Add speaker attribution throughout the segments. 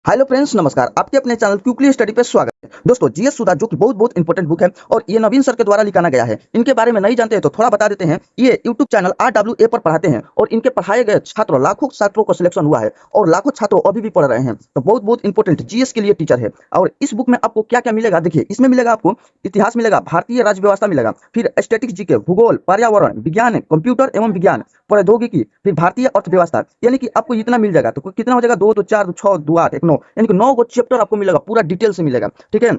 Speaker 1: Hello friends, नमस्कार। आपके अपने चैनल क्विकली स्टडी पे स्वागत है। दोस्तों, जीएस सुधा जो कि बहुत इंपॉर्टेंट बुक है और ये नवीन सर के द्वारा लिखाना गया है। इनके बारे में नहीं जानते हैं तो थोड़ा बता देते हैं। ये यूट्यूब चैनल RWA पर पढ़ाते हैं और इनके पढ़ाए गए छात्रों लाखों छात्रों को सिलेक्शन हुआ है और लाखों छात्रों अभी भी पढ़ रहे हैं। तो बहुत इंपॉर्टेंट जीएस के लिए टीचर है। और इस बुक में आपको क्या क्या मिलेगा, देखिए। इसमें मिलेगा आपको इतिहास मिलेगा, भारतीय राज्य व्यवस्था मिलेगा, फिर स्टैटिक्स जीके, भूगोल, पर्यावरण विज्ञान, कंप्यूटर एवं विज्ञान, प्रौद्योगिकी, फिर भारतीय अर्थव्यवस्था। यानी कि आपको इतना मिल जाएगा। तो कितना हो जाएगा, 2 2 4 2 6 2 8 1 9, यानी कि 9 गो चैप्टर आपको मिलेगा, पूरा डिटेल से मिलेगा। ठीक है,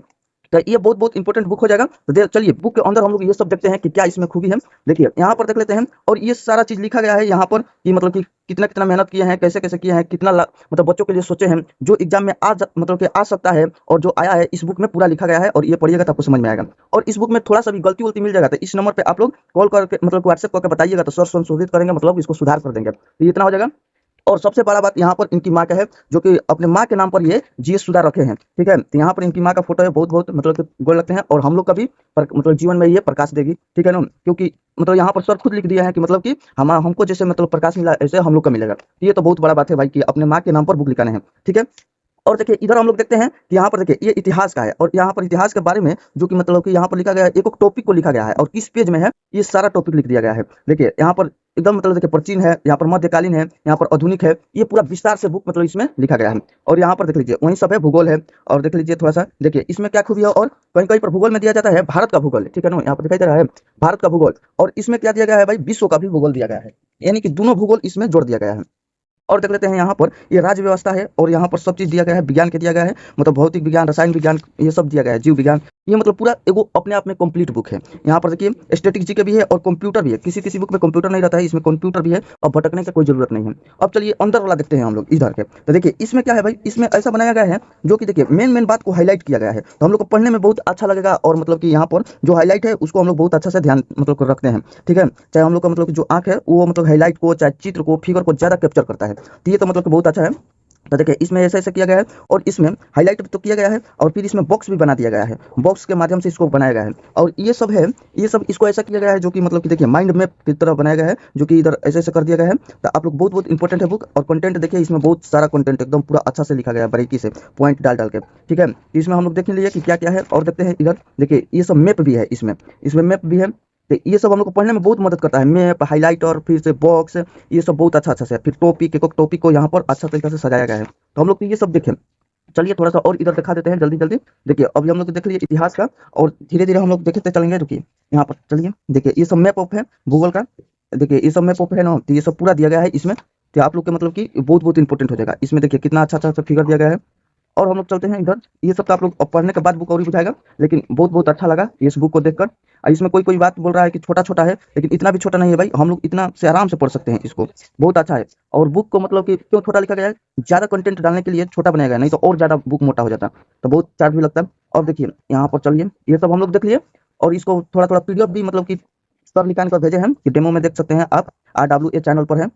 Speaker 1: तो ये बहुत इंपॉर्टेंट बुक हो जाएगा। तो चलिए बुक के अंदर हम लोग ये सब देखते हैं कि क्या इसमें खूबी है। देखिए यहाँ पर देख लेते हैं। और ये सारा चीज लिखा गया है यहाँ पर कि मतलब कि कितना मेहनत किए हैं, कैसे कैसे किए हैं, कितना मतलब बच्चों के लिए सोचे हैं, जो एग्जाम में मतलब कि आ सकता है और जो आया है इस बुक में पूरा लिखा गया है। और ये पढ़िएगा तो आपको समझ में आएगा। और इस बुक में थोड़ा सा भी गलती वलती मिल जाएगा तो इस नंबर पे आप लोग कॉल करके मतलब व्हाट्सएप करके बताइएगा, तो सर संशोधित करेंगे, मतलब इसको सुधार कर देंगे। तो इतना हो जाएगा। और सबसे बड़ा बात यहाँ पर इनकी माँ का है, जो कि अपने माँ के नाम पर ये जीएस सुधा रखे हैं। ठीक है, तो यहाँ पर इनकी माँ का फोटो है, बहुत मतलब कि गोल लगते हैं। और हम लोग का भी मतलब जीवन में ये प्रकाश देगी। ठीक है ना, क्योंकि मतलब यहाँ पर सर खुद लिख दिया है कि मतलब कि हमको जैसे मतलब प्रकाश मिला ऐसे हम लोग का मिलेगा। ये तो बहुत बड़ा बात है भाई कि अपने माँ के नाम पर बुक लिखाने हैं। ठीक है। और देखिए इधर हम लोग देखते हैं कि यहाँ पर देखिए ये इतिहास का है और यहाँ पर इतिहास के बारे में जो कि मतलब कि यहाँ पर लिखा गया है, एक टॉपिक को लिखा गया है और किस पेज में है ये सारा टॉपिक लिख दिया गया है। देखिए यहाँ पर एकदम मतलब देखिए प्राचीन है, यहाँ पर मध्यकालीन है, यहाँ पर आधुनिक है। ये पूरा विस्तार से बुक मतलब इसमें लिखा गया है। और यहाँ पर देख लीजिए वही सब है, भूगोल है। और देख लीजिए थोड़ा सा, देखिए इसमें क्या खूबी है। और कहीं कहीं पर भूगोल में दिया जाता है भारत का भूगोल। ठीक है ना, यहाँ पर दिखाई दे रहा है भारत का भूगोल। और इसमें क्या दिया गया है भाई, विश्व का भी भूगोल दिया गया है। यानी कि दोनों भूगोल इसमें जोड़ दिया गया है। और देख लेते हैं यहाँ पर ये राज्य व्यवस्था है और यहाँ पर सब चीज दिया गया है, विज्ञान के दिया गया है, मतलब भौतिक विज्ञान, रसायन विज्ञान, ये सब दिया गया है, जीव विज्ञान। ये मतलब पूरा एगो अपने आप में कंप्लीट बुक है। यहाँ पर देखिए स्टैटिक जीके भी है और कंप्यूटर भी है। किसी बुक में कंप्यूटर नहीं रहता है, इसमें कंप्यूटर भी है और भटकने की कोई जरूरत नहीं है। अब चलिए अंदर वाला देखते हैं हम लोग इधर के। तो देखिए इसमें क्या है भाई, इसमें ऐसा बनाया गया है जो कि देखिए मेन बात को हाईलाइट किया गया है, तो हम लोग को पढ़ने में बहुत अच्छा लगेगा। और मतलब कि यहाँ पर जो हाईलाइट है उसको हम लोग बहुत अच्छा से ध्यान मतलब रखते हैं। ठीक है, चाहे हम लोग का मतलब कि जो आंख है वो मतलब हाईलाइट को, चाहे चित्र को, फिगर को ज्यादा कैप्चर करता है। तो ये तो मतलब बहुत अच्छा है। तो देखिए इसमें ऐसा किया गया है और इसमें हाईलाइट तो किया गया है और फिर इसमें बॉक्स भी बना दिया गया है। बॉक्स के माध्यम से इसको बनाया गया है। और ये सब है, ये सब इसको ऐसा किया गया है जो कि मतलब कि देखिए माइंड मैप की तरह बनाया गया है, जो कि इधर ऐसे कर दिया गया है। तो आप लोग बहुत इंपॉर्टेंट है बुक। और कंटेंट देखिए इसमें बहुत सारा कंटेंट एकदम पूरा अच्छा से लिखा गया है, बारीकी से पॉइंट डाल के। ठीक है, इसमें हम लोग देख लीजिए कि क्या है। और देखते हैं इधर, देखिए ये सब मैप भी है, इसमें मैप भी है। तो ये सब हम लोग को पढ़ने में बहुत मदद करता है, मैप, हाईलाइट और फिर से बॉक्स, ये सब बहुत अच्छा से। फिर टॉपिक, एक टॉपिक को यहाँ पर अच्छा तरीके से सजाया गया है। तो हम लोग ये सब देखें। चलिए थोड़ा सा और इधर दिखा देते हैं जल्दी। देखिए अभी हम लोग देख लीजिए इतिहास का और धीरे हम लोग देखते चलेंगे। रुकिए यहाँ पर चलिए, देखिए ये सब मैप ऑफ है भूगोल का। देखिए ये सब मैप ऑफ है ना, तो ये सब पूरा दिया गया है इसमें। तो आप लोग के मतलब कि बहुत इंपॉर्टेंट हो जाएगा। इसमें देखिए कितना अच्छा फिगर दिया गया है। और हम लोग चलते हैं इधर। ये सब तो आप लोग पढ़ने के बाद बुक और ही बुझाएगा, लेकिन बहुत अच्छा लगा इस बुक को देखकर। इसमें कोई बात बोल रहा है कि छोटा है, लेकिन इतना भी छोटा नहीं है भाई। हम लोग इतना से आराम से पढ़ सकते हैं इसको, बहुत अच्छा है। और बुक को मतलब कि क्यों छोटा लिखा गया है, ज्यादा कंटेंट डालने के लिए छोटा बनाया गया, नहीं तो और ज्यादा बुक मोटा हो जाता, तो बहुत चार्ज भी लगता है। और देखिए यहाँ पर चलिए ये सब हम लोग देख लिए। और इसको थोड़ा पीडीएफ भी मतलब कि सर निकाल कर भेजे हैं कि डेमो में देख सकते हैं आप, RWA चैनल पर है।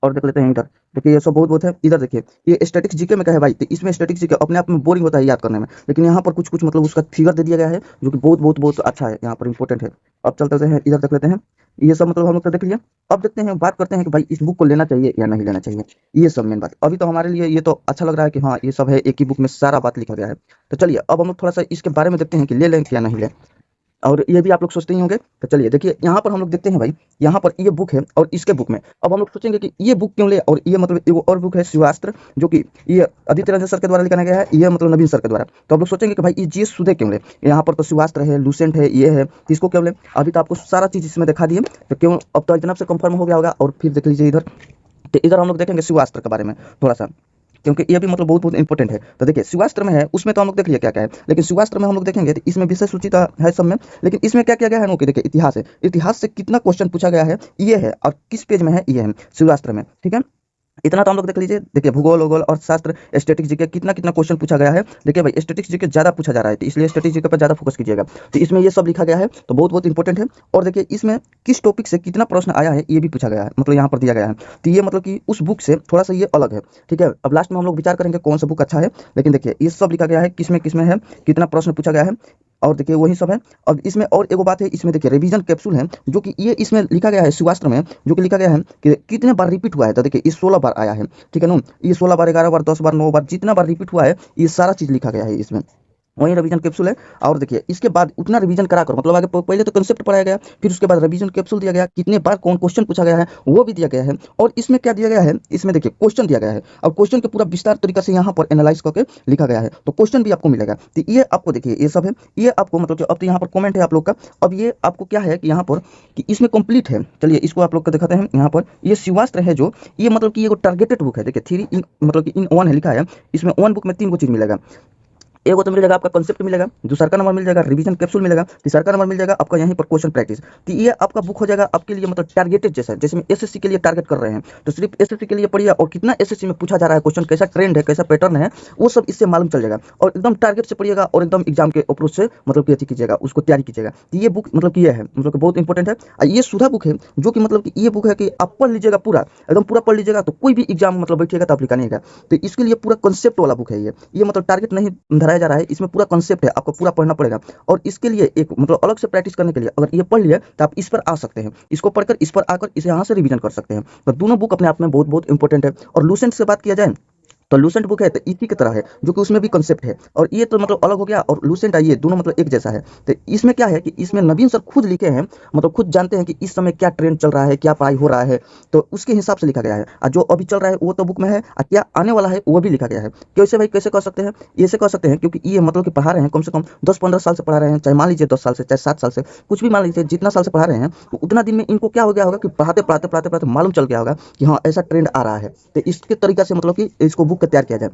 Speaker 1: और देख लेते हैं इधर। देखिए ये सब बहुत है। इधर देखिए ये स्टैटिक्स जीके में क्या है भाई, तो इसमें स्टैटिक्स जीके अपने आप में बोरिंग होता है याद करने में, लेकिन यहाँ पर कुछ मतलब उसका फिगर दे दिया गया है जो कि बहुत अच्छा है, यहाँ पर इंपॉर्टेंट है। अब चलते हैं इधर, देख लेते हैं। ये सब मतलब हम लोग तो देख लिया। अब देखते हैं, बात करते हैं कि भाई इस बुक को लेना चाहिए या नहीं लेना चाहिए। ये सब मेन बात अभी तो हमारे लिए ये तो अच्छा लग रहा है कि हाँ ये सब है, एक ही बुक में सारा बात लिखा गया है। तो चलिए अब हम लोग थोड़ा सा इसके बारे में देखते हैं कि ले लें या नहीं लें। और ये भी आप लोग सोचते ही होंगे। तो चलिए देखिए यहाँ पर हम लोग देखते हैं भाई, यहाँ पर ये बुक है और इसके बुक में अब हम लोग सोचेंगे कि ये बुक क्यों ले। और ये मतलब एक और बुक है शिवास्त्र, जो कि ये आदित्य रंजन सर के द्वारा लिखा गया है, ये मतलब नवीन सर के द्वारा। तो आप लोग सोचेंगे कि भाई ये जीएस सुधे क्यों ले, यहाँ पर तो शिवास्त्र है, लूसेंट है, ये है, तो इसको क्यों ले। अभी तो आपको सारा चीज इसमें दिखा दिए, तो क्यों अब तो इतना से कंफर्म हो गया होगा। और फिर देख लीजिए इधर, तो इधर हम लोग देखेंगे शिवास्त्र के बारे में थोड़ा सा, क्योंकि ये भी मतलब बहुत इंपॉर्टेंट है। तो देखिए शिवास्त्र में है, उसमें तो हम लोग देख लिया क्या है, लेकिन शिवास्त्र में हम लोग देखेंगे तो इसमें विषय सूची तो है सब में, लेकिन इसमें क्या किया गया है ना कि देखिए इतिहास है, इतिहास से कितना क्वेश्चन पूछा गया है ये है, और किस पेज में है ये है शिवास्त्र में। ठीक है, इतना तो हम लोग देख लीजिए। देखिए भूगोल वोगोल और शास्त्र, स्टैटिक्स जीके कितना क्वेश्चन पूछा गया है। देखिए भाई स्टैटिक्स जीके ज्यादा पूछा जा रहा है, तो इसलिए स्टैटिक्स जीके पर ज्यादा फोकस कीजिएगा। तो इसमें ये सब लिखा गया है, तो बहुत इंपॉर्टेंट है। और देखिए इसमें किस टॉपिक से कितना प्रश्न आया है ये भी पूछा गया है, मतलब यहाँ पर दिया गया है। तो ये मतलब कि उस बुक से थोड़ा सा ये अलग है। ठीक है, अब लास्ट में हम लोग विचार करेंगे कौन सा बुक अच्छा है, लेकिन देखिए ये सब लिखा गया है किसमें है, कितना प्रश्न पूछा गया है। और देखिए वही सब है। अब इसमें और एक बात है, इसमें देखिए रिवीजन कैप्सूल है, जो कि ये इसमें लिखा गया है शिवास्त्र में, जो कि लिखा गया है कि कितने बार रिपीट हुआ है। तो देखिए ये 16 बार आया है, ठीक है ना। ये 16 बार, 11 बार, 10 बार, 9 बार, जितना बार रिपीट हुआ है ये सारा चीज लिखा गया है इसमें। वही रिवीजन कैप्सूल है। और देखिए इसके बाद उतना रिवीजन करा कर, मतलब आगे पहले तो कंसेप्ट पढ़ाया गया, फिर उसके बाद रिवीजन कैप्सूल दिया गया, कितने बार कौन क्वेश्चन पूछा गया है वो भी दिया गया है। और इसमें क्या दिया गया है, इसमें देखिए क्वेश्चन दिया गया है, और क्वेश्चन के पूरा विस्तार तरीका से यहाँ पर एनालाइज करके लिखा गया है, तो क्वेश्चन भी आपको मिलेगा। तो ये आपको देखिए ये सब है, ये आपको मतलब कि अब तो यहाँ पर कमेंट है आप लोग का। अब ये आपको क्या है कि यहाँ पर कि इसमें कंप्लीट है। चलिए इसको आप लोग को दिखाते हैं। यहाँ पर ये शिवास्त्र है, जो ये मतलब कि ये टारगेटेड बुक है। देखिए 3 इन मतलब कि इन 1 है लिखा है। इसमें 1 बुक में 3 को चीज मिलेगा। एगो तो मिल जाएगा आपका कंसेप्ट मिलेगा, दूसरा का नंबर मिल जाएगा रिवीजन कैप्सूल मिलेगा, तीसरा का नंबर मिल जाएगा आपका यहीं पर क्वेश्चन प्रैक्टिस। तो ये आपका बुक हो जाएगा आपके लिए मतलब टारगेटेड जैसा, जैसे में एसएससी के लिए टारगेट कर रहे हैं तो सिर्फ एसएससी के लिए पढ़िए, और कितना एसएससी में पूछा जा रहा है क्वेश्चन, कैसा ट्रेंड है, कैसा पैटर्न है, वो सब इससे मालूम चल जाएगा। और एकदम टारगेट से पढ़िएगा और एकदम एग्जाम के अप्रोच से मतलब कि अच्छी कीजिएगा, उसको तैयारी कीजिएगा। तो ये बुक मतलब कि ये है, मतलब कि बहुत इंपॉर्टेंट है। ये सुधा बुक है, जो कि मतलब कि ये बुक है कि आप पढ़ लीजिएगा पूरा, एकदम पूरा पढ़ लीजिएगा, तो कोई भी एग्जाम मतलब बैठिएगा तो आप लिखा नहीं। तो इसके लिए पूरा कंसेप्ट वाला बुक है ये मतलब टारगेट नहीं धराया जा रहा है, इसमें पूरा कंसेप्ट है, आपको पूरा पढ़ना पड़ेगा। और इसके लिए एक मतलब अलग से प्रैक्टिस करने के लिए अगर ये पढ़ लिया तो आप इस पर आ सकते हैं, इसको पढ़कर इस पर आकर इसे यहाँ से रिवीजन कर सकते हैं। तो दोनों बुक अपने आप में बहुत बहुत इंपॉर्टेंट है। और लूसेंट से बात किया जाए तो लूसेंट बुक है तो इसी की तरह है, जो कि उसमें भी कंसेप्ट है, और ये तो मतलब अलग हो गया, और लूसेंट है ये दोनों मतलब एक जैसा है। तो इसमें क्या है कि इसमें नवीन सर खुद लिखे हैं, मतलब खुद जानते हैं कि इस समय क्या ट्रेंड चल रहा है, क्या पढ़ाई हो रहा है, तो उसके हिसाब से लिखा गया है। और जो अभी चल रहा है वो तो बुक में है, और क्या आने वाला है वो भी लिखा गया है। कैसे भाई, कैसे कर सकते हैं, ऐसे कर सकते हैं क्योंकि ये मतलब कि पढ़ा रहे हैं कम से कम 10-15 साल से पढ़ा रहे हैं, चाहे मान लीजिए 10 साल से, चाहे 7 साल से, कुछ भी मान लीजिए जितना साल से पढ़ा रहे हैं, तो उतना दिन में इनको क्या हो गया होगा कि पढ़ाते पढ़ाते पढ़ाते पढ़ाते मालूम चल गया होगा कि हाँ ऐसा ट्रेंड आ रहा है। तो इसके तरीका से मतलब कि इसको बुक तैयार किया जाए,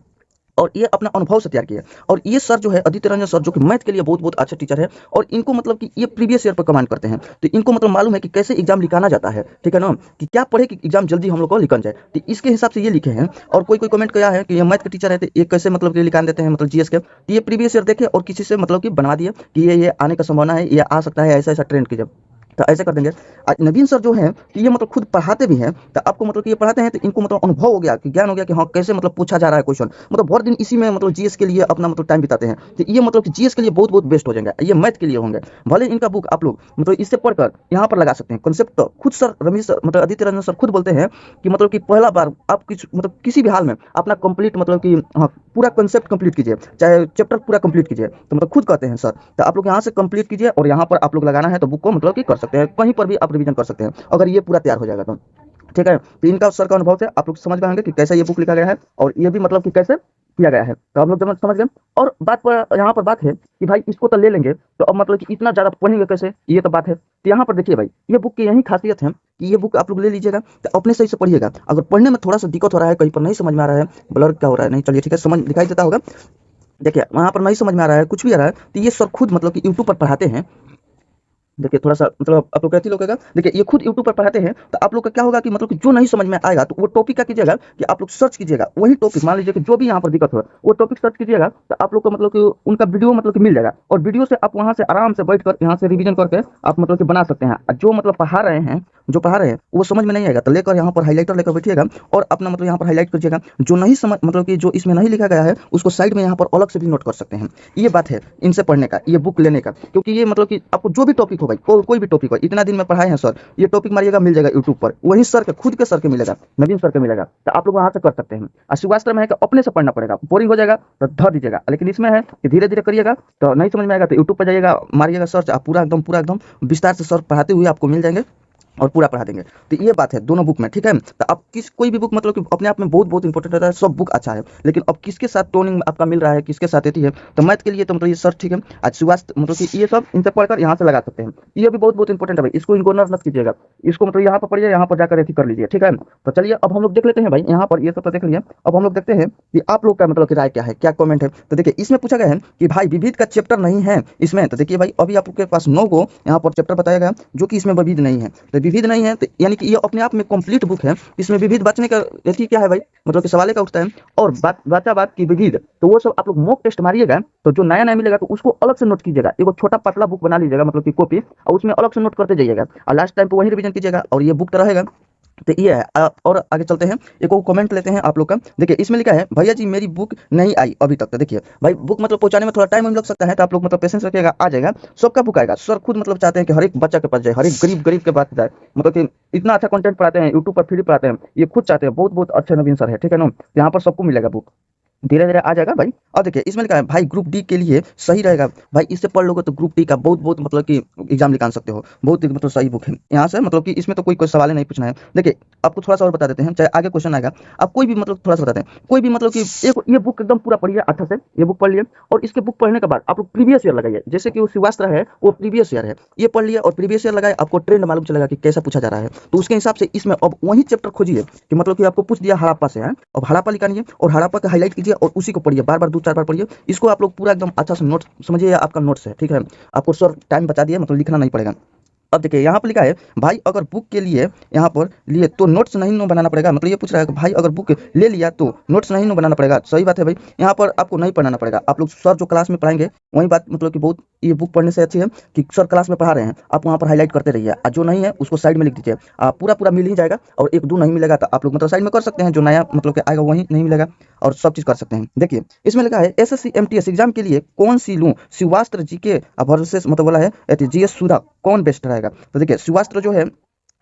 Speaker 1: और ये अपना अनुभव से तैयार किया है। और ये सर जो है आदित्य रंजन सर, जो कि मैथ के लिए बहुत बहुत अच्छे टीचर है, और इनको मतलब कि ये प्रीवियस ईयर पर कमांड करते हैं, तो इनको मतलब मालूम है कि कैसे एग्जाम लिखाना जाता है, ठीक है ना, कि क्या पढ़े कि एग्जाम जल्दी हम लोग को लिखन जाए। तो इसके हिसाब से ये लिखे हैं। और कोई कोई कमेंट किया है कि ये मैथ के टीचर है तो ये कैसे मतलब कि लिखान देते हैं मतलब जीएस के, तो ये प्रीवियस ईयर देखे और किसी से मतलब कि बनवा दिए कि ये आने का संभावना है, ये आ सकता है, ऐसा ऐसा ट्रेंड की जब, तो ऐसे कर देंगे। आज नवीन सर जो है कि ये मतलब खुद पढ़ाते भी हैं, तो आपको मतलब कि ये पढ़ाते हैं तो इनको मतलब अनुभव हो गया कि ज्ञान हो गया कि हाँ कैसे मतलब पूछा जा रहा है क्वेश्चन, मतलब बहुत दिन इसी में मतलब जीएस के लिए अपना मतलब टाइम बिताते हैं। तो ये मतलब कि जीएस के लिए बहुत बहुत बेस्ट हो जाएंगे, ये मैथ के लिए होंगे। भले इनका बुक आप लोग मतलब इससे पढ़कर यहाँ पर लगा सकते हैं कंसेप्ट। तो खुद सर रमेश सर मतलब आदित्य रंजन सर खुद बोलते हैं कि मतलब कि पहला बार आप मतलब किसी भी हाल में अपना कंप्लीट मतलब कि हाँ पूरा कंसेप्ट कंप्लीट कीजिए, चाहे चैप्टर पूरा कंप्लीट कीजिए, तो मतलब खुद कहते हैं सर। तो आप लोग यहाँ से कंप्लीट कीजिए और यहाँ पर आप लोग लगाना है तो बुक को मतलब कि कर सकते हैं, कहीं पर भी आप रिवीजन कर सकते हैं अगर ये पूरा तैयार हो जाएगा तो, ठीक है। तो इनका सर का अनुभव से आप लोग समझ पाएंगे कि कैसे ये बुक लिखा गया है, और ये भी मतलब कि कैसे किया गया है, तो हम लोग समझ गए। और बात पर यहाँ पर बात है कि भाई इसको तो ले लेंगे, तो अब मतलब कि इतना ज़्यादा पढ़ेंगे कैसे, ये तो बात है। तो यहाँ पर देखिए भाई, ये बुक की यही खासियत है कि ये बुक आप लोग ले लीजिएगा तो अपने सही से पढ़िएगा। अगर पढ़ने में थोड़ा सा दिक्कत हो रहा है, कहीं पर नहीं समझ में आ रहा है, ब्लर क्या हो रहा है, नहीं चलिए ठीक है, समझ दिखाई देता होगा, देखिए वहाँ पर नहीं समझ में आ रहा है, कुछ भी आ रहा है, तो ये सर खुद मतलब कि यूट्यूब पर पढ़ाते हैं। देखिए थोड़ा सा मतलब आप लोग कैसे लोग लगेगा, देखिए ये खुद यूट्यूब पर पढ़ाते हैं, तो आप लोग का क्या होगा कि मतलब कि जो नहीं समझ में आएगा तो वो टॉपिक क्या कीजिएगा कि आप लोग सर्च कीजिएगा, वही टॉपिक मान लीजिए कि जो भी यहाँ पर दिक्कत हो वो टॉपिक सर्च कीजिएगा, तो आप लोग को मतलब कि उनका वीडियो मतलब कि मिल जाएगा, और वीडियो से आप वहाँ से आराम से बैठ कर यहाँ से रिवीजन करके आप मतलब कि बना सकते हैं। जो मतलब पढ़ा रहे हैं, जो पढ़ा रहे हैं वो समझ में नहीं आएगा तो लेकर यहाँ पर हाईलाइटर लेकर बैठिएगा और अपना मतलब यहाँ पर हाईलाइट कीजिएगा। जो नहीं समझ मतलब कि जो इसमें नहीं लिखा गया है उसको साइड में यहाँ पर अलग से भी नोट कर सकते हैं। ये बात है इनसे पढ़ने का, ये बुक लेने का, क्योंकि ये मतलब कि आपको जो भी टॉपिक हो भाई, कोई भी टॉपिक हो, इतना दिन में पढ़ाए हैं सर, ये टॉपिक मारिएगा मिल जाएगा यूट्यूब पर, वही सर के खुद के सर के मिलेगा, नवीन सर के मिलेगा, तो आप लोग वहाँ से कर सकते हैं। और शिवास्त्र में है कि अपने से पढ़ना पड़ेगा, बोरिंग हो जाएगा तो धर दीजिएगा, लेकिन इसमें है कि धीरे धीरे करिएगा, तो नहीं समझ में आएगा तो यूट्यूब पर जाइएगा, मारिएगा सर्च, आप पूरा एकदम विस्तार से सर पढ़ाते हुए आपको मिल जाएंगे और पूरा पढ़ा देंगे। तो ये बात है दोनों बुक में, ठीक है। तो आप कोई भी बुक मतलब कि अपने आप में बहुत बहुत इंपॉर्टेंट रहता है, सब बुक अच्छा है, लेकिन अब किसके साथ टोनिंग आपका मिल रहा है, किसके साथ रहती है। तो मैथ के लिए तो मतलब ये सर ठीक है, आज स्वास्थ्य मतलब कि ये सब इनसे पढ़कर यहाँ से लगा सकते हैं, ये भी बहुत बहुत इंपॉर्टेंट है भाई, इसको इग्नोर मत कीजिएगा, इसको मतलब यहाँ पर पढ़िए, यहाँ पर जाकर कर लीजिए, ठीक है। तो चलिए अब हम लोग देख लेते हैं भाई, यहाँ पर ये सब तो देख लिया, अब हम लोग देखते हैं कि आप लोग का मतलब कि राय क्या है, क्या कमेंट है। तो देखिए इसमें पूछा गया है कि भाई विविध का चैप्टर नहीं है इसमें, तो देखिए भाई अभी आपके पास 9 को यहाँ पर चैप्टर बताया गया जो कि इसमें विविध नहीं है, तो विविध नहीं है तो यानी कि ये अपने आप में कंप्लीट बुक है। इसमें विविध बचने का यही क्या है भाई, मतलब कि सवाल का उठता है, और बात की विविध, तो वो सब आप लोग मॉक टेस्ट मारिएगा, तो जो नया नया मिलेगा तो उसको अलग से नोट कीजिएगा, एक छोटा पतला बुक बना लीजिएगा मतलब कि कॉपी, और उसमें अलग से नोट करते जाइएगा, और लास्ट टाइम पे वही रिवीजन कीजिएगा, और ये बुक तो रहेगा। तो ये है। और आगे चलते हैं, एक और कमेंट लेते हैं आप लोग का। देखिए इसमें लिखा है, भैया जी मेरी बुक नहीं आई अभी तक। तो देखिए भाई, बुक मतलब पहुंचाने में थोड़ा टाइम लग सकता है, तो आप लोग मतलब पेशेंस रखिएगा, आ जाएगा, सबका बुक आएगा। सर खुद मतलब चाहते हैं कि हर एक बच्चा के पास जाए, हर एक गरीब गरीब के पास जाए, मतलब कि इतना अच्छा कंटेंट पढ़ाते हैं, यूट्यूब पर फ्री पढ़ाते हैं, ये खुद चाहते हैं। बहुत बहुत अच्छे नवीन सर है, ठीक है ना। यहाँ पर सबको मिलेगा बुक, धीरे धीरे आ जाएगा भाई। और देखिए इसमें लिखा है, भाई ग्रुप डी के लिए सही रहेगा। भाई इससे पढ़ लोगे तो ग्रुप डी का बहुत बहुत मतलब कि एग्जाम निकाल सकते हो। बहुत ही मतलब सही बुक है यहाँ से, मतलब कि इसमें तो कोई कोई सवाल ही नहीं पूछना है। देखिए आपको थोड़ा सा और बता देते हैं, चाहे आगे क्वेश्चन आएगा, आप कोई भी मतलब थोड़ा सा बताते हैं, कोई भी मतलब कि एक ये बुक एकदम पूरा पढ़िए अच्छा से, ये बुक पढ़ लिए, और इसके बुक पढ़ने के बाद आप लोग प्रीवियस ईयर लगाइए। जैसे कि वो शिवास्त्र है, वो प्रीवियस ईयर है, ये पढ़ लिया और प्रीवियस ईयर लगाए, आपको ट्रेंड मालूम चलेगा कि कैसा पूछा जा रहा है। तो उसके हिसाब से इसमें अब वही चैप्टर खोजिए कि मतलब कि आपको पूछ दिया हड़प्पा से है, अब हड़प्पा निकालिए और हड़प्पा का हाईलाइट कीजिए और उसी को पढ़िए, बार बार 2-4 बार पढ़िए। इसको आप लोग पूरा एकदम अच्छा से नोट्स समझिए, आपका नोट्स है, ठीक है। आपको सर टाइम बता दिए, मतलब लिखना नहीं पड़ेगा। अब देखिए यहाँ पर लिखा है, भाई अगर बुक के लिए यहाँ पर लिए तो नोट्स नहीं नो बनाना पड़ेगा। मतलब ये पूछ रहा है कि भाई अगर बुक ले लिया तो नोट्स नहीं नो बनाना पड़ेगा। सही बात है भाई, यहाँ पर आपको नहीं पढ़ाना पड़ेगा। आप लोग सर जो क्लास में पढ़ाएंगे वही बात, मतलब कि बहुत ये बुक पढ़ने से अच्छी है कि सर क्लास में पढ़ा रहे हैं, आप वहाँ पर हाईलाइट करते रहिए, और जो नहीं है उसको साइड में लिख दीजिए। पूरा पूरा मिल ही जाएगा, और एक दो नहीं मिलेगा तो आप लोग मतलब साइड में कर सकते हैं, जो नया मतलब कि आएगा वही नहीं मिलेगा, और सब चीज़ कर सकते हैं। देखिए इसमें लिखा है, एसएससी एमटीएस एग्जाम के लिए कौन सी लूँ, शिवास्त्र जीके वर्सेस मतलब बोला है जीएस सुधा, कौन बेस्ट रहेगा। तो देखिए शिवास्त्र जो है,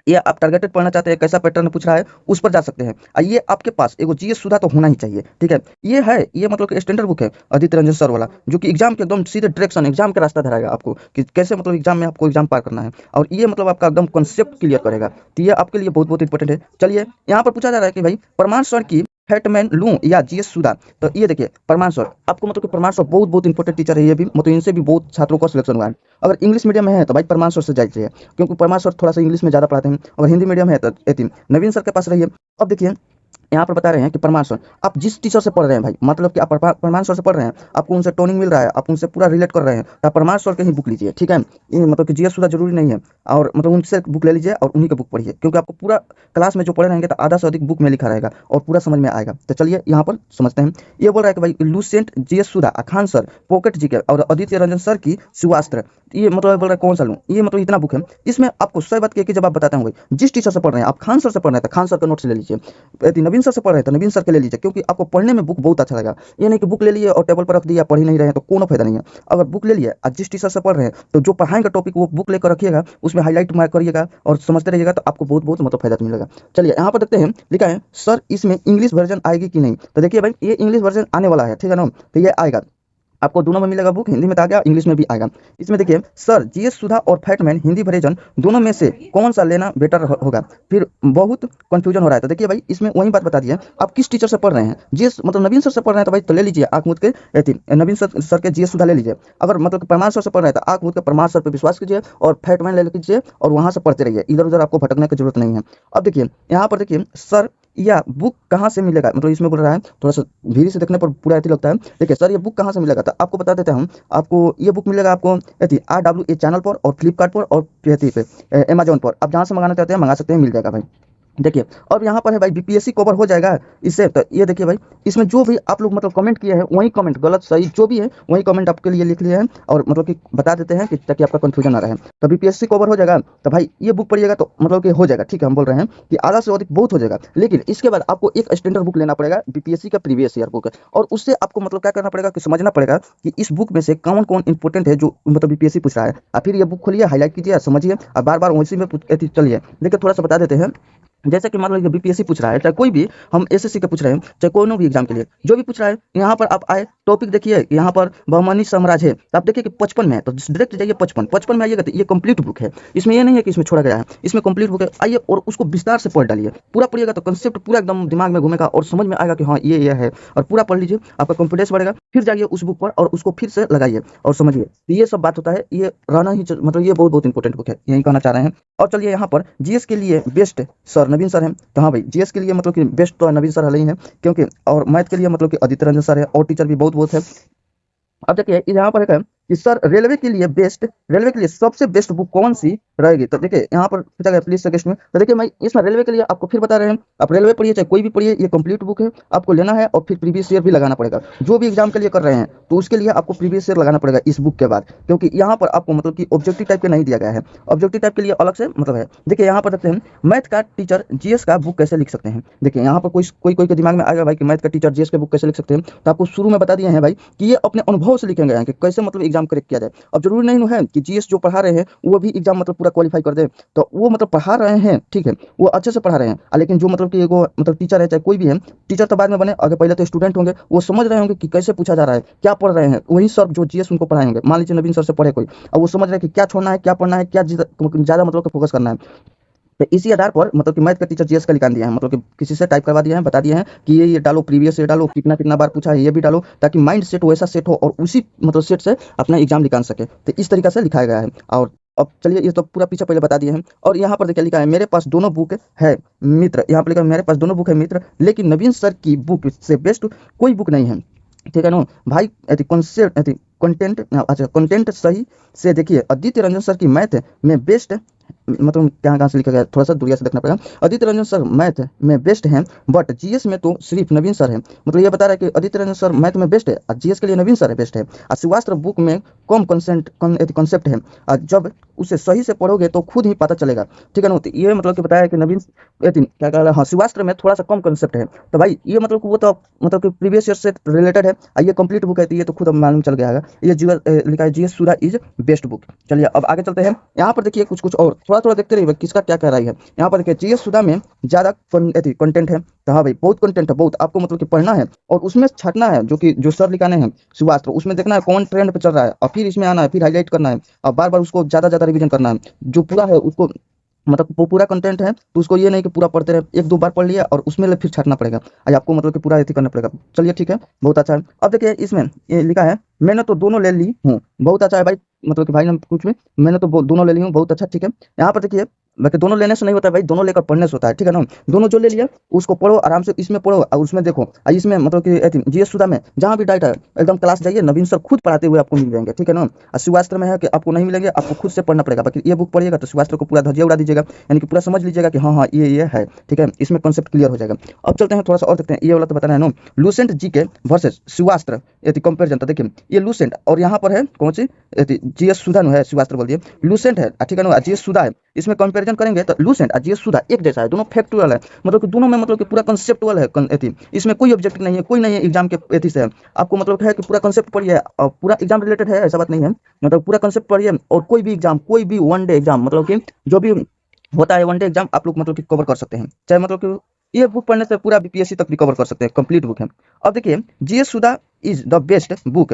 Speaker 1: ये आप टारगेटेड पढ़ना चाहते हैं, कैसा पैटर्न पूछ रहा है उस पर जा सकते हैं। ये आपके पास एगो जीएस सुधा तो होना ही चाहिए, ठीक है। ये मतलब कि स्टैंडर्ड बुक है आदित्य रंजन सर वाला, जो कि एग्जाम के एकदम सीधे डायरेक्शन, एग्जाम का रास्ता धराएगा आपको कि कैसे मतलब एग्जाम में आपको एग्जाम पार करना है, और ये मतलब आपका एकदम कॉन्सेप्ट क्लियर करेगा। तो ये आपके लिए बहुत बहुत इंपॉर्टेंट है। चलिए यहाँ पर पूछा जा रहा है कि भाई प्रमाण सर की फैटमैन लूं या जीएस सुधा। तो ये देखिए प्रमाण सर, आपको मतलब कि प्रमाण सर बहुत बहुत इंपॉर्टेंट टीचर है, ये भी मतलब इनसे भी बहुत छात्रों का सिलेक्शन हुआ है। अगर इंग्लिश मीडियम में है तो भाई प्रमाण सर से जाइए, क्योंकि प्रमाण सर थोड़ा सा इंग्लिश में ज़्यादा पढ़ाते हैं। अगर हिंदी मीडियम है तो नवीन सर के पास रहिए। अब देखिए यहाँ पर बता रहे हैं कि प्रमाण सर, आप जिस टीचर से पढ़ रहे हैं भाई, मतलब कि आप प्रमाण सर से पढ़ रहे हैं, आपको उनसे टोनिंग मिल रहा है, आप उनसे पूरा रिलेट कर रहे हैं, तो आप प्रमाण सर के ही बुक लीजिए, ठीक है। ये मतलब कि जीएस सुधा जरूरी नहीं है, और मतलब उनसे बुक ले लीजिए और उन्हीं के बुक पढ़िए, क्योंकि आपको पूरा क्लास में जो पढ़े रहेंगे तो आधा से अधिक बुक में लिखा रहेगा और पूरा समझ में आएगा। तो चलिए यहाँ पर समझते हैं। ये बोल रहा है कि भाई लूसेंट जीएस सुधा, खान सर पॉकेट जीके और आदित्य रंजन सर की शिवास्त्र, ये मतलब बोल रहा है कौन सा लूँ। ये मतलब इतना बुक है, इसमें आपको सही बात की जब आप बताते हैं भाई, जिस टीचर से पढ़ रहे हैं, आप खान सर से पढ़ रहे हैं तो खान सर का नोट्स ले लीजिए, यदि नवीन सर से पढ़ रहे हैं तो नवीन सर के ले लीजिए, क्योंकि आपको पढ़ने में बुक बहुत अच्छा लगेगा। ये नहीं कि बुक ले लिए और टेबल पर रख दिया, पढ़ ही नहीं रहे हैं तो कोनो फायदा नहीं है। अगर बुक ले लिए और जिस टीचर से पढ़ रहे हैं तो जो पढ़ाएंगे टॉपिक वो बुक लेकर रखिएगा, उसमें हाईलाइट मार्क करिएगा और समझते रहिएगा, तो आपको बहुत बहुत मतलब फायदा मिलेगा। चलिए यहाँ पर देखते हैं, लिखा है सर इसमें इंग्लिश वर्जन आएगी कि नहीं। तो देखिए भाई ये इंग्लिश वर्जन आने वाला है, ठीक है ना। तो ये आएगा, आपको दोनों में मिलेगा बुक, हिंदी में तो आ गया, इंग्लिश में भी आएगा। इसमें देखिए सर जीएस सुधा और फैटमैन हिंदी वर्जन दोनों में से कौन सा लेना बेटर होगा, फिर बहुत कंफ्यूजन हो रहा है। तो देखिए भाई इसमें वही बात बता दिया, आप किस टीचर से पढ़ रहे हैं। जीएस मतलब नवीन सर से पढ़ रहे हैं तो भाई तो ले लीजिए आँख मूंद के नवीन सर के जीएस सुधा ले लीजिए। अगर मतलब प्रमाण सर से पढ़ रहे हैं तो आँख मूंद के प्रमाण सर पर विश्वास कीजिए और फैटमैन ले लीजिए, और वहाँ से पढ़ते रहिए, इधर उधर आपको भटकने की जरूरत नहीं है। अब देखिए यहाँ पर देखिए सर या बुक कहाँ से मिलेगा, मतलब इसमें बोल रहा है, थोड़ा सा धीरे से देखने पर पूरा ऐसी लगता है। देखिए सर ये बुक कहाँ से मिलेगा, तो आपको बता देता हूँ। आपको ये बुक मिलेगा आपको RWA चैनल पर और फ्लिपकार्ट पर और पे अमेजोन पर, आप जहाँ से मंगाना चाहते हैं मंगा सकते हैं, मिल जाएगा भाई। देखिए अब यहाँ पर है भाई बीपीएससी कवर हो जाएगा इससे। तो ये देखिए भाई इसमें जो भी आप लोग मतलब कमेंट किए हैं वही कमेंट, गलत सही जो भी है वही कमेंट आपके लिए लिख लिए हैं, और मतलब कि बता देते हैं कि ताकि आपका कंफ्यूजन ना रहे। तो बीपीएससी कवर हो जाएगा तो भाई ये बुक पढ़िएगा तो मतलब कि हो जाएगा, ठीक है। हम बोल रहे हैं कि आधा से अधिक बहुत हो जाएगा, लेकिन इसके बाद आपको एक स्टैंडर्ड बुक लेना पड़ेगा, बीपीएससी का प्रीवियस ईयर बुक, और उससे आपको मतलब क्या करना पड़ेगा कि समझना पड़ेगा कि इस बुक में से कौन कौन इंपॉर्टेंट है जो मतलब बीपीएससी पूछ रहा है। और फिर ये बुक खोलिए, हाईलाइट कीजिए, समझिए, और बार बार उसी में चलिए। देखिए थोड़ा सा बता देते हैं, जैसे कि मान लीजिए बीपीएससी पूछ रहा है, चाहे कोई भी, हम एसएससी के पूछ रहे हैं, चाहे कोनो भी एग्जाम के लिए जो भी पूछ रहा है, यहाँ पर आप आए टॉपिक देखिए, यहाँ पर बहमनी साम्राज्य है, तो आप देखिए कि 55 में है, तो डायरेक्ट जाइए 55 में आइएगा तो ये कंप्लीट बुक है। इसमें ये नहीं है कि इसमें छोड़ा गया है, इसमें कंप्लीट बुक है। आइए और उसको विस्तार से पढ़ डालिए, पूरा पढ़िएगा तो कंसेप्ट पूरा एकदम दिमाग में घूमेगा और समझ में आएगा कि हाँ ये है, और पूरा पढ़ लीजिए, आपका कॉन्फिडेंस बढ़ेगा। फिर जाइए उस बुक पर और उसको फिर से लगाइए और समझिए। तो ये सब बात होता है, ये रहना ही मतलब ये बहुत बहुत इंपॉर्टेंट बुक है, यही कहना चाह रहे हैं। और चलिए यहाँ पर जीएस के लिए बेस्ट सर नवीन सर हैं, तो हाँ भाई जीएस के लिए मतलब कि बेस्ट तो नवीन सर ही है, क्योंकि और मैथ के लिए मतलब कि आदित्य रंजन सर है, और टीचर भी बहुत बहुत है। अब देखिए यहाँ पर है कि सर रेलवे के लिए सबसे बेस्ट बुक कौन सी रहेगी। तो देखिए यहाँ पर पूछा गया प्लीज सजेस्ट में। तो देखिए मैं इसमें रेलवे के लिए आपको फिर बता रहे हैं, आप रेलवे पढ़िए चाहे कोई भी पढ़िए, ये कंप्लीट बुक है, आपको लेना है और फिर प्रीवियस ईयर भी लगाना पड़ेगा। जो भी एग्जाम के लिए कर रहे हैं तो उसके लिए आपको प्रीवियस ईयर लगाना पड़ेगा इस बुक के बाद, क्योंकि यहाँ पर आपको मतलब कि ऑब्जेक्टिव टाइप के नहीं दिया गया है। ऑब्जेक्टिव टाइप के लिए अलग से मतलब है। देखिए यहाँ पर देखते हैं मैथ का टीचर जीएस का बुक कैसे लिख सकते हैं। देखिए यहाँ पर कोई के दिमाग में आएगा भाई कि मैथ का टीचर जीएस के बुक कैसे लिख सकते हैं, तो आपको शुरू में बता दिए हैं भाई कि ये अपने अनुभव से लिखेंगे हैं कि कैसे मतलब एग्जाम क्रैक किया जाए। अब जरूरी नहीं है कि जीएस जो पढ़ा रहे हैं वो भी एग्जाम मतलब पूरा क्वालिफाई कर दे, तो वो मतलब पढ़ा रहे हैं ठीक है, वो अच्छे से पढ़ा रहे हैं, लेकिन जो मतलब कि एगो मतलब टीचर है चाहे कोई भी है, टीचर तो बाद में बने, अगर पहले तो स्टूडेंट होंगे, वो समझ रहे होंगे कि कैसे पूछा जा रहा है, क्या पढ़ रहे हैं, वही सर जो जीएस उनको पढ़ाए होंगे। मान लीजिए नवीन सर से पढ़े कोई, अब वो समझ रहे हैं कि क्या छोड़ना है, क्या पढ़ना है, क्या ज्यादा मतलब फोकस करना है। तो इसी आधार पर मतलब कि मैथ का टीचर जीएस का निकाल दिया है, मतलब कि किसी से टाइप करवा दिया है, बता दिए हैं कि ये डालो, प्रीवियस ये डालो, कितना कितना बार पूछा है ये भी डालो, ताकि माइंड सेट वैसा सेट हो और उसी मतलब सेट से अपना एग्जाम निकाल सके। तो इस तरीके से लिखाया गया है। और अब चलिए ये तो पूरा पीछे पहले बता दिए हैं। और यहाँ पर देखिए लिखा है मेरे पास दोनों बुक है मित्र, यहाँ पर लिखा है मेरे पास दोनों बुक है मित्र, लेकिन नवीन सर की बुक से बेस्ट कोई बुक नहीं है। ठीक है ना भाई, कॉन्सेप्ट कंटेंट, अच्छा कंटेंट सही से देखिए, आदित्य रंजन सर की मैथ में बेस्ट, मतलब कहाँ से लिखा गया, थोड़ा सा दूरिया से देखना पड़ेगा। आदित्य रंजन सर मैथ में बेस्ट हैं, बट जीएस में तो सिर्फ नवीन सर है। मतलब ये बता रहा है कि आदित्य रंजन सर मैथ में बेस्ट है और जीएस के लिए नवीन सर है बेस्ट है। और शिवास्त्र बुक में कम कॉन्सेप्ट है, और जब उसे सही से पढ़ोगे तो खुद ही पता चलेगा। ठीक है ना, तो ये मतलब कि बताया कि नवीन क्या कह रहा है, हाँ शिवास्त्र में थोड़ा सा कम कॉन्सेप्ट है। तो भाई ये मतलब कि वो तो मतलब कि प्रीवियस ईयर से रिलेटेड है, और ये कंप्लीट बुक है, तो ये तो खुद अब मालूम चल गया है। ये लिखा है GS Sudha is best book. चलिए अब आगे चलते हैं। यहाँ पर देखिए कुछ कुछ और थोड़ा थोड़ा देखते रहिए किसका क्या कह रही है। यहाँ पर देखिए जीएस सुधा में ज्यादा कंटेंट है, तो हाँ भाई बहुत कंटेंट है, बहुत आपको मतलब कि पढ़ना है और उसमें छाटना है, जो कि जो सर लिखाने हैं शिवास्त्र, उसमें देखना है कौन ट्रेंड पे चल रहा है और फिर इसमें आना है, फिर हाईलाइट करना है और बार बार उसको ज्यादा ज्यादा रिवीजन करना है। जो पूरा है उसको मतलब वो पूरा कंटेंट है, तो उसको ये नहीं कि पूरा पढ़ते रहे, एक दो बार पढ़ लिया और उसमें फिर छाटना पड़ेगा, आज आपको मतलब कि पूरा एथी करना पड़ेगा। चलिए ठीक है, बहुत अच्छा है। अब देखिए इसमें ये लिखा है मैंने तो दोनों ले ली हूँ, बहुत अच्छा है भाई, मतलब कि भाई ने कुछ में मैंने तो दोनों ले ली हूँ, बहुत अच्छा ठीक है। यहाँ पर देखिए बाकी दोनों लेने से नहीं होता है भाई, दोनों लेकर पढ़ने से होता है। ठीक है ना, दोनों जो ले लिया उसको पढ़ो आराम से, इसमें पढ़ो और उसमें देखो, और इसमें मतलब कि जीएस सुधा में जहाँ भी डाटा है एकदम क्लास जाइए, नवीन सर खुद पढ़ाते हुए आपको मिल जाएंगे। ठीक है ना, और शिवास्त्र में है कि आपको नहीं मिलेंगे, आपको खुद से पढ़ना पड़ेगा। बाकी ये बुक पढ़िएगा तो शिवास्त्र को पूरा धजिया उड़ा दीजिएगा, यानी कि पूरा समझ लीजिएगा कि हाँ हाँ ये है। ठीक है, इसमें कॉन्सेप्ट क्लियर हो जाएगा। अब चलते हैं थोड़ा सा और देखते हैं, ये वाला तो बताना है नो, लूसेंट जी के वर्सेस शिवास्त्र यदि कंपेरिजन। तो देखिए ये लूसेंट और यहाँ पर है कौन सी जीएस सुधा है, शिवास्त्र बोल दिए लूसेंट है। ठीक है ना, जीएस सुधा है, इसमें कंपैरिजन करेंगे तो लूसेंट और जीएस सुधा एक जैसा है, दोनों फैक्चुअल है, मतलब कि दोनों में मतलब कि पूरा कंसेप्टुअल है इसमें कोई ऑब्जेक्टिव नहीं है, कोई नहीं है एग्जाम के एथी से। आपको मतलब है कि पूरा कंसेप्ट पढ़िए और पूरा एग्जाम रिलेटेड है, ऐसा बात नहीं है, मतलब पूरा कंसेप्ट पढ़िए और कोई भी एग्जाम, कोई भी वन डे एग्जाम, मतलब कि जो भी होता है वन डे एग्जाम आप लोग मतलब कि कवर कर सकते हैं, चाहे मतलब कि ये बुक पढ़ने से पूरा बीपीएससी तक भी कवर कर सकते हैं, कंप्लीट बुक है। अब देखिए GS Sudha is the best book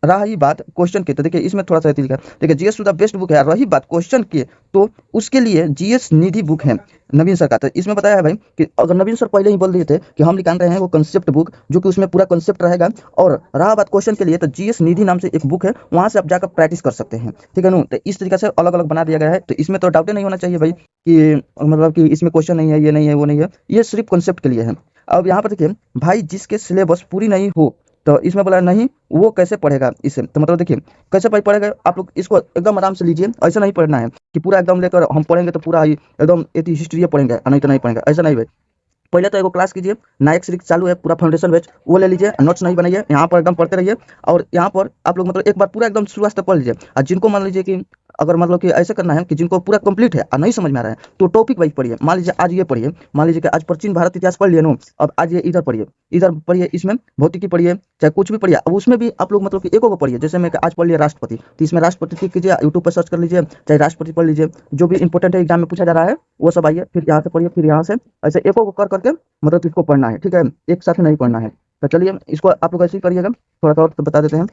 Speaker 1: रहा ही बात क्वेश्चन की, तो देखिए इसमें थोड़ा सा लिखा है, देखिए जीएस सुधा बेस्ट बुक है, रही बात क्वेश्चन की तो उसके लिए जीएस निधि बुक है नवीन सर का। तो इसमें बताया है भाई कि अगर नवीन सर पहले ही बोल दिए थे कि हम निकाल रहे हैं वो कंसेप्ट बुक, जो कि उसमें पूरा कंसेप्ट रहेगा, और रहा बात क्वेश्चन के लिए तो जीएस निधि नाम से एक बुक है, वहां से आप जाकर प्रैक्टिस कर सकते हैं। ठीक है ना, तो इस तरीके से अलग अलग बना दिया गया है, तो इसमें तो डाउट नहीं होना चाहिए भाई कि मतलब कि इसमें क्वेश्चन नहीं है, ये नहीं है, वो नहीं है, ये सिर्फ कंसेप्ट के लिए है। अब यहाँ पर देखिए भाई जिसके सिलेबस पूरी नहीं हो, तो इसमें बोला नहीं वो कैसे पढ़ेगा इसे, तो मतलब देखिए कैसे भाई पढ़ेगा, आप लोग इसको एकदम आराम से लीजिए, ऐसा नहीं पढ़ना है कि पूरा एकदम लेकर हम पढ़ेंगे तो पूरा एकदम हिस्ट्री पढ़ेंगे, नहीं तो नहीं पढ़ेंगे, ऐसा नहीं भाई। पहले तो एगो क्लास कीजिए, नायक सीरीज चालू है पूरा फाउंडेशन बैच, वो ले लीजिए, नोट्स नहीं बनाइए, यहाँ पर एकदम पढ़ते रहिए, और यहाँ पर आप लोग मतलब एक बार पूरा एकदम शुरुआत तक पढ़ लीजिए। और जिनको मान लीजिए कि अगर मतलब कि ऐसे करना है कि जिनको पूरा कंप्लीट है और नहीं समझ में आ रहा है, तो टॉपिक वाइज पढ़िए। मान लीजिए आज ये पढ़िए, मान लीजिए कि आज प्राचीन भारत इतिहास पढ़ लिए नो, अब आज ये इधर पढ़िए, इसमें भौतिकी पढ़िए, चाहे कुछ भी पढ़िए। अब उसमें भी आप लोग मतलब कि एक को पढ़िए, जैसे मैं आज पढ़ लिया राष्ट्रपति, तो इसमें राष्ट्रपति क्लिक कीजिए, यूट्यूब पर सर्च कर लीजिए, चाहे राष्ट्रपति पढ़ लीजिए, जो भी इंपॉर्टेंट है एग्जाम में पूछा जा रहा है वो सब आइए, फिर यहाँ से पढ़िए, फिर यहाँ से ऐसे एक को कर करके मतलब इसको पढ़ना है। ठीक है, एक साथ नहीं पढ़ना है। तो चलिए इसको आप लोग ऐसे ही करिएगा, थोड़ा सा और तो बता देते हैं।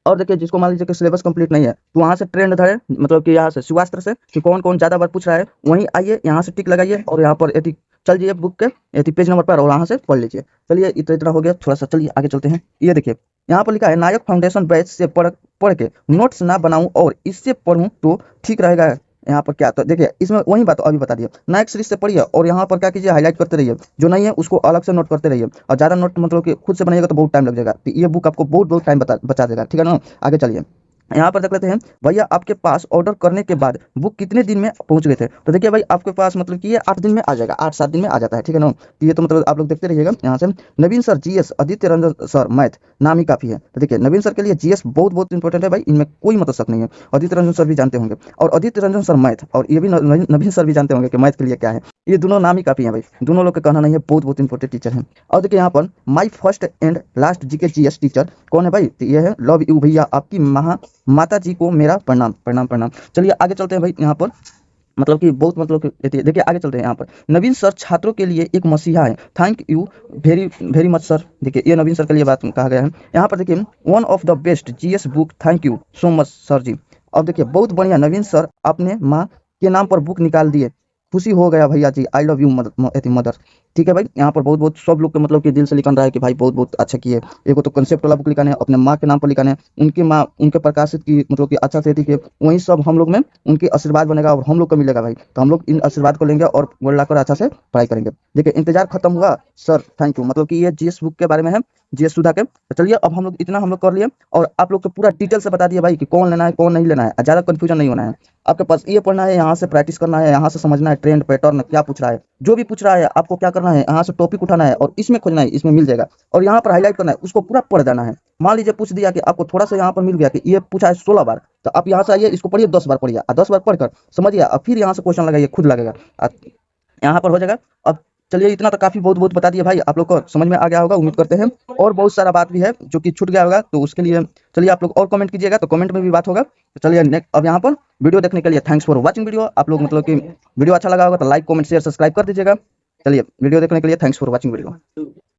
Speaker 1: और देखिए जिसको मान लीजिए कि सिलेबस कंप्लीट नहीं है, तो वहाँ से ट्रेंड धरे, मतलब कि यहाँ से शिवास्त्र से कि कौन कौन ज्यादा बार पूछ रहा है, वहीं आइए, यहाँ से टिक लगाइए और यहाँ पर यदि चल जाइए बुक के यदि पेज नंबर पर और वहाँ से पढ़ लीजिए। चलिए इतना हो गया, थोड़ा सा चलिए आगे चलते हैं। ये देखिए यहाँ पर लिखा है नायक फाउंडेशन बैच से पढ़ के नोट्स ना बनाऊं और इससे पढ़ूं तो ठीक रहेगा, यहाँ पर क्या, तो देखिए इसमें वही बात अभी बता दिया, नया सीरीज से पढ़िए और यहाँ पर क्या कीजिए, हाईलाइट करते रहिए, जो नहीं है उसको अलग से नोट करते रहिए, और ज़्यादा नोट मतलब कि खुद से बनाइएगा तो बहुत टाइम लग जाएगा, तो ये बुक आपको बहुत बहुत टाइम बचा देगा, ठीक है ना। आगे चलिए, यहाँ पर देख लेते हैं, भैया आपके पास ऑर्डर करने के बाद बुक कितने दिन में पहुंच गए थे, तो देखिए भाई आपके पास मतलब कि ये 8 दिन में आ जाएगा, 8-7 दिन में आ जाता है, ठीक है ना। तो ये तो मतलब आप लोग देखते रहिएगा। यहाँ से Naveen sir GS, Aditya Ranjan sir math, नाम ही काफ़ी है। तो देखिए नवीन सर के लिए जीएस बहुत बहुत इंपॉर्टेंट है भाई, इनमें कोई मतलब शक नहीं है। आदित्य रंजन सर भी जानते होंगे, और आदित्य रंजन सर मैथ, और ये भी नवीन सर भी जानते होंगे कि मैथ के लिए क्या है। ये दोनों नाम ही काफ़ी है भाई, दोनों लोग का कहना नहीं है, बहुत बहुत इंपॉर्टेंट टीचर हैं। और देखिए यहाँ पर my first and last GK GS teacher कौन है भाई, तो ये है लव यू भैया, आपकी माता जी को मेरा प्रणाम प्रणाम प्रणाम। चलिए आगे चलते हैं भाई, यहाँ पर मतलब कि बहुत मतलब कि देखिए आगे चलते हैं। यहाँ पर नवीन सर छात्रों के लिए एक मसीहा है, thank you very very much sir. देखिए ये नवीन सर के लिए बात कहा गया है। यहाँ पर देखिए one of the best GS book, thank you so much sir ji. अब देखिए बहुत बढ़िया, नवीन सर अपने माँ के नाम पर बुक निकाल दिए, खुशी हो गया भैया जी, आई लव यू मदर। ठीक है भाई, यहाँ पर बहुत बहुत सब लोग के मतलब कि दिल से लिखा रहा है कि भाई बहुत बहुत अच्छा किए। एक तो कंसेप्ट वाला बुक लिखाने है, अपने माँ के नाम पर लिखाने है, उनकी माँ उनके प्रकाशित की मतलब कि अच्छा से थी, वही सब हम लोग में उनके आशीर्वाद बनेगा और हम लोग को मिलेगा भाई। तो हम लोग इन आशीर्वाद को लेंगे और गोल लाकर अच्छा से पढ़ाई करेंगे। देखिए इंतजार खत्म हुआ सर, थैंक यू, मतलब कि ये जीएस बुक के बारे में है, जीएस सुधा के। तो चलिए अब हम लोग इतना हम लोग कर लिए, और आप लोग को पूरा डिटेल से बता दिया भाई कि कौन लेना है कौन नहीं लेना है, ज़्यादा कंफ्यूजन नहीं होना है। आपके पास ये पढ़ना है, यहाँ से प्रैक्टिस करना है, यहाँ से समझना है ट्रेंड पैटर्न क्या पूछ रहा है, जो भी पूछ रहा है आपको क्या करना है, यहाँ से टॉपिक उठाना है और इसमें खोजना है, इसमें मिल जाएगा, और यहाँ पर हाईलाइट करना है, उसको पूरा पढ़ जाना है। मान लीजिए पूछ दिया कि आपको थोड़ा सा यहाँ पर मिल गया कि ये पूछा है 16 बार, तो आप यहाँ से आइए, इसको पढ़िए 10 बार पढ़िए, और 10 बार पढ़कर समझिए, और फिर यहाँ से क्वेश्चन लगाइए, खुद लगेगा, यहाँ पर हो जाएगा। अब चलिए इतना तो काफी बहुत बहुत बता दिया भाई, आप लोग को समझ में आ गया होगा उम्मीद करते हैं। और बहुत सारा बात भी है जो कि छूट गया होगा, तो उसके लिए चलिए आप लोग और कमेंट कीजिएगा, तो कमेंट में भी बात होगा। तो चलिए नेक्स्ट, अब यहाँ पर वीडियो देखने के लिए थैंक्स फॉर वॉचिंग वीडियो। आप लोग मतलब कि वीडियो अच्छा लगा होगा तो लाइक कमेंट शेयर सब्सक्राइब कर दीजिएगा। चलिए वीडियो देखने के लिए थैंक्स फॉर वॉचिंग वीडियो।